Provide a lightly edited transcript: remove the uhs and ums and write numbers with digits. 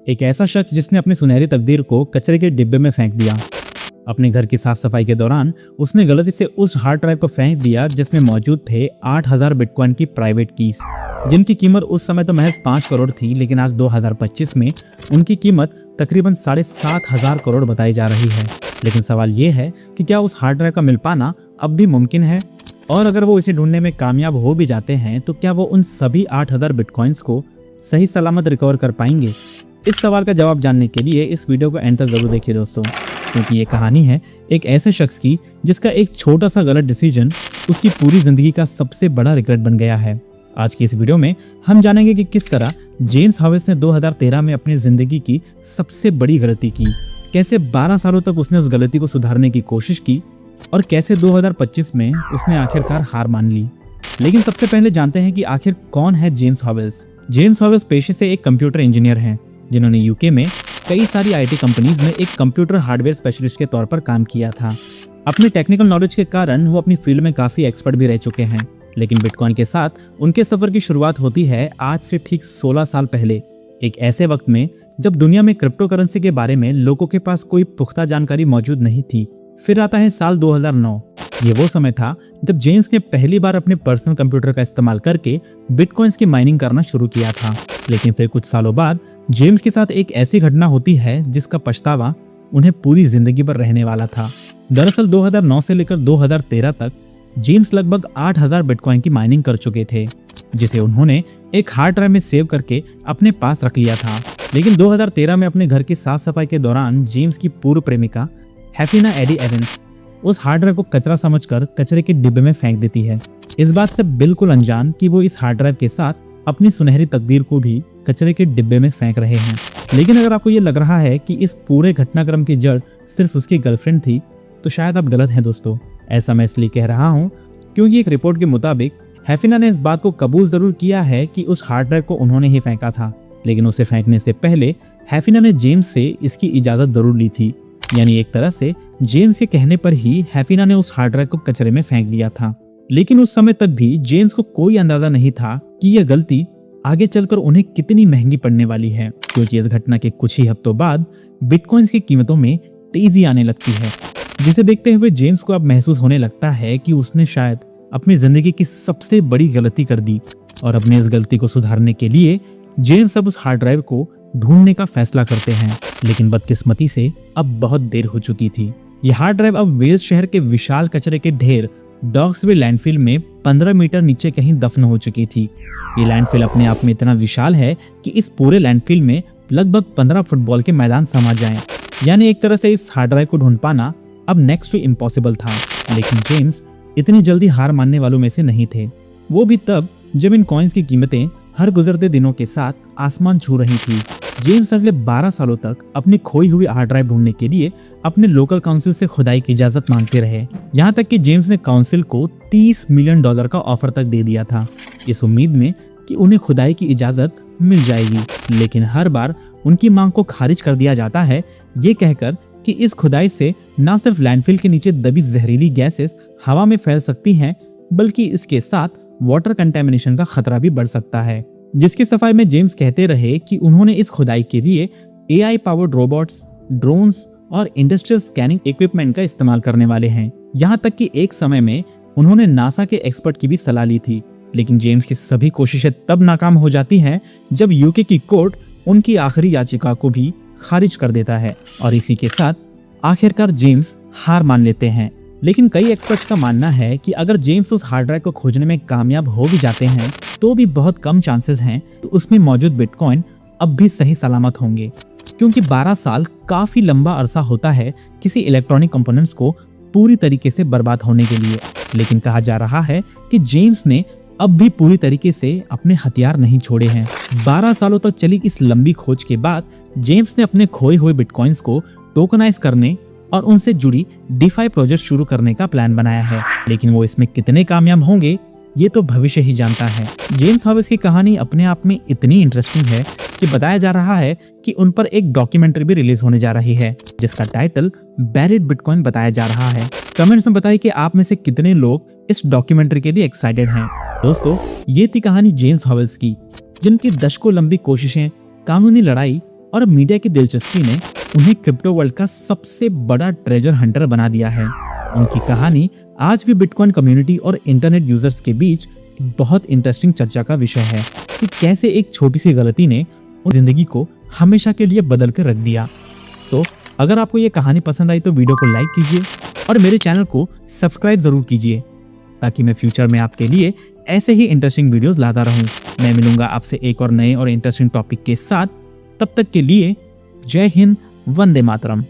एक ऐसा शख्स जिसने अपनी सुनहरी तकदीर को कचरे के डिब्बे में फेंक दिया। अपने घर की साफ सफाई के दौरान उसने गलती से उस हार्ड ड्राइव को फेंक दिया जिसमें मौजूद थे 8000 बिटकॉइन की प्राइवेट कीज, जिनकी कीमत उस समय तो महज 5 करोड़ थी, लेकिन आज 2025 में उनकी कीमत तकरीबन 7,500 करोड़ बताई जा रही है। लेकिन सवाल ये है कि क्या उस हार्ड ड्राइव का मिल पाना अब भी मुमकिन है, और अगर वो इसे ढूंढने में कामयाब हो भी जाते हैं तो क्या वो उन सभी 8000 बिटकॉइंस को सही सलामत रिकवर कर पाएंगे? इस सवाल का जवाब जानने के लिए इस वीडियो को एंड तक जरूर देखिए दोस्तों, क्योंकि ये कहानी है एक ऐसे शख्स की जिसका एक छोटा सा गलत डिसीजन उसकी पूरी जिंदगी का सबसे बड़ा रिग्रेट बन गया है। आज की इस वीडियो में हम जानेंगे कि किस तरह जेम्स हॉवेस ने 2013 में अपनी जिंदगी की सबसे बड़ी गलती की, कैसे 12 सालों तक उसने उस गलती को सुधारने की कोशिश की और कैसे 2025 में उसने आखिरकार हार मान ली। लेकिन सबसे पहले जानते हैं कि आखिर कौन है जेम्स हॉवेस। जेम्स हॉवेस पेशे से एक कंप्यूटर इंजीनियर हैं, जिन्होंने यूके में कई सारी आईटी कंपनीज में एक कंप्यूटर हार्डवेयर स्पेशलिस्ट के तौर पर काम किया था। अपनी टेक्निकल नॉलेज के कारण वो अपनी फील्ड में काफी एक्सपर्ट भी रह चुके हैं। लेकिन बिटकॉइन के साथ उनके सफर की शुरुआत होती है आज से ठीक 16 साल पहले, एक ऐसे वक्त में जब दुनिया में क्रिप्टो करेंसी के बारे में लोगों के पास कोई पुख्ता जानकारी मौजूद नहीं थी। फिर आता है साल 2009। ये वो समय था जब जेम्स ने पहली बार अपने पर्सनल कंप्यूटर का इस्तेमाल करके बिटकॉइंस की माइनिंग करना शुरू किया था। लेकिन फिर कुछ सालों बाद जेम्स के साथ एक ऐसी घटना होती है जिसका पछतावा उन्हें पूरी जिंदगी भर रहने वाला था। दरअसल 2009 से लेकर 2013 तक जेम्स लगभग 8000 बिटकॉइन की माइनिंग कर चुके थे, जिसे उन्होंने एक हार्ड ड्राइव में सेव करके अपने पास रख लिया था। लेकिन 2013 में अपने घर की साफ सफाई के दौरान जेम्स की पूर्व प्रेमिका हैफिना एडी एवेंस उस हार्ड ड्राइव को कचरा समझकर कचरे के डिब्बे में फेंक देती है, इस बात से बिल्कुल अनजान कि वो इस हार्ड ड्राइव के साथ अपनी सुनहरी तकदीर को भी कचरे के डिब्बे में फेंक रहे हैं। लेकिन अगर आपको ये लग रहा है कि इस पूरे घटनाक्रम की जड़ सिर्फ उसकी गर्लफ्रेंड थी, तो शायद आप गलत हैं दोस्तों। ऐसा मैं इसलिए कह रहा हूँ क्योंकि एक रिपोर्ट के मुताबिक हैफिना ने इस बात को कबूल जरूर किया है कि उस हार्ड ड्राइव को उन्होंने ही फेंका था, लेकिन उसे फेंकने से पहले हैफिना ने जेम्स से इसकी इजाजत जरूर ली थी। यानी एक तरह से जेम्स के कहने पर ही हैफिना ने उस हार्ड ड्राइव को कचरे में फेंक दिया था। लेकिन उस समय तक भी जेम्स को कोई अंदाजा नहीं था कि यह गलती आगे चलकर उन्हें कितनी महंगी पड़ने वाली है, क्योंकि इस घटना के कुछ ही हफ्तों बाद बिटकॉइंस की कीमतों में तेजी आने लगती है, जिसे देखते हुए जेम्स को अब महसूस होने लगता है कि उसने शायद अपनी जिंदगी की सबसे बड़ी गलती कर दी। और अपने इस गलती को सुधारने के लिए जेम्स अब उस हार्ड ड्राइव को ढूंढने का फैसला करते हैं। लेकिन बदकिस्मती से अब बहुत देर हो चुकी थी। यह हार्ड ड्राइव अब वेल्स शहर के विशाल कचरे के ढेर डॉक्सविल लैंडफिल में 15 मीटर नीचे कहीं दफन हो चुकी थी। ये लैंडफिल अपने आप में इतना विशाल है कि इस पूरे लैंडफिल में लगभग 15 फुटबॉल के मैदान समा जाएं। यानी एक तरह से इस हार्ड ड्राइव को ढूंढ पाना अब नेक्स्ट टू इम्पॉसिबल था। लेकिन जेम्स इतनी जल्दी हार मानने वालों में से नहीं थे, वो भी तब जब इन कॉइन्स की कीमतें हर गुजरते दिनों के साथ आसमान छू रही थी। जेम्स अगले 12 सालों तक अपनी खोई हुई हार्ड ड्राइव ढूंढने के लिए अपने लोकल काउंसिल से खुदाई की इजाजत मांगते रहे, यहाँ तक कि जेम्स ने काउंसिल को $30 मिलियन का ऑफर तक दे दिया था, इस उम्मीद में कि उन्हें खुदाई की इजाजत मिल जाएगी। लेकिन हर बार उनकी मांग को खारिज कर दिया जाता है, ये कहकर कि इस खुदाई से न सिर्फ लैंडफिल के नीचे दबी जहरीली गैसेस हवा में फैल सकती हैं, बल्कि इसके साथ वाटर कंटेमिनेशन का खतरा भी बढ़ सकता है। जिसकी सफाई में जेम्स कहते रहे कि उन्होंने इस खुदाई के लिए AI पावर्ड रोबोट्स, ड्रोन्स और इंडस्ट्रियल स्कैनिंग इक्विपमेंट का इस्तेमाल करने वाले हैं। यहाँ तक कि एक समय में उन्होंने नासा के एक्सपर्ट की भी सलाह ली थी। लेकिन जेम्स की सभी कोशिशें तब नाकाम हो जाती हैं जब यूके की कोर्ट उनकी आखिरी याचिका को भी खारिज कर देता है, और इसी के साथ आखिरकार जेम्स हार मान लेते हैं। लेकिन कई एक्सपर्ट्स का मानना है कि अगर जेम्स उस हार्ड ड्राइव को खोजने में कामयाब हो भी जाते हैं तो भी बहुत कम चांसेस हैं तो उसमें मौजूद बिटकॉइन अब भी सही सलामत होंगे, क्योंकि 12 साल काफी लंबा अरसा होता है किसी इलेक्ट्रॉनिक कंपोनेंट्स को पूरी तरीके से बर्बाद होने के लिए। लेकिन कहा जा रहा है कि जेम्स ने अब भी पूरी तरीके से अपने हथियार नहीं छोड़े हैं। 12 सालों तक चली इस लंबी खोज के बाद जेम्स ने अपने खोए हुए बिटकॉइंस को टोकनाइज करने और उनसे जुड़ी DeFi प्रोजेक्ट शुरू करने का प्लान बनाया है। लेकिन वो इसमें कितने कामयाब होंगे ये तो भविष्य ही जानता है। जेम्स हॉवेस की कहानी अपने आप में इतनी इंटरेस्टिंग है कि बताया जा रहा है कि उन पर एक डॉक्यूमेंट्री भी रिलीज होने जा रही है, जिसका टाइटल बैरिड बिटकॉइन बताया जा रहा है। कमेंट्स में बताइए कि आप में से कितने लोग इस डॉक्यूमेंट्री के लिए एक्साइटेड हैं। दोस्तों, ये थी कहानी जेम्स हॉवेस की, जिनकी दशकों लंबी कोशिशें, कानूनी लड़ाई और मीडिया की दिलचस्पी ने उन्हें क्रिप्टो वर्ल्ड का सबसे बड़ा ट्रेजर हंटर बना दिया है। उनकी कहानी आज भी बिटकॉइन कम्युनिटी और इंटरनेट यूजर्स के बीच बहुत इंटरेस्टिंग चर्चा का विषय है कि कैसे एक छोटी सी गलती ने उन जिंदगी को हमेशा के लिए बदल कर रख दिया। तो अगर आपको ये कहानी पसंद आई तो वीडियो को लाइक कीजिए और मेरे चैनल को सब्सक्राइब जरूर कीजिए, ताकि मैं फ्यूचर में आपके लिए ऐसे ही इंटरेस्टिंग वीडियोस लाता रहूं। मैं मिलूंगा आपसे एक और नए और इंटरेस्टिंग टॉपिक के साथ। तब तक के लिए जय हिंद, वंदे मातरम।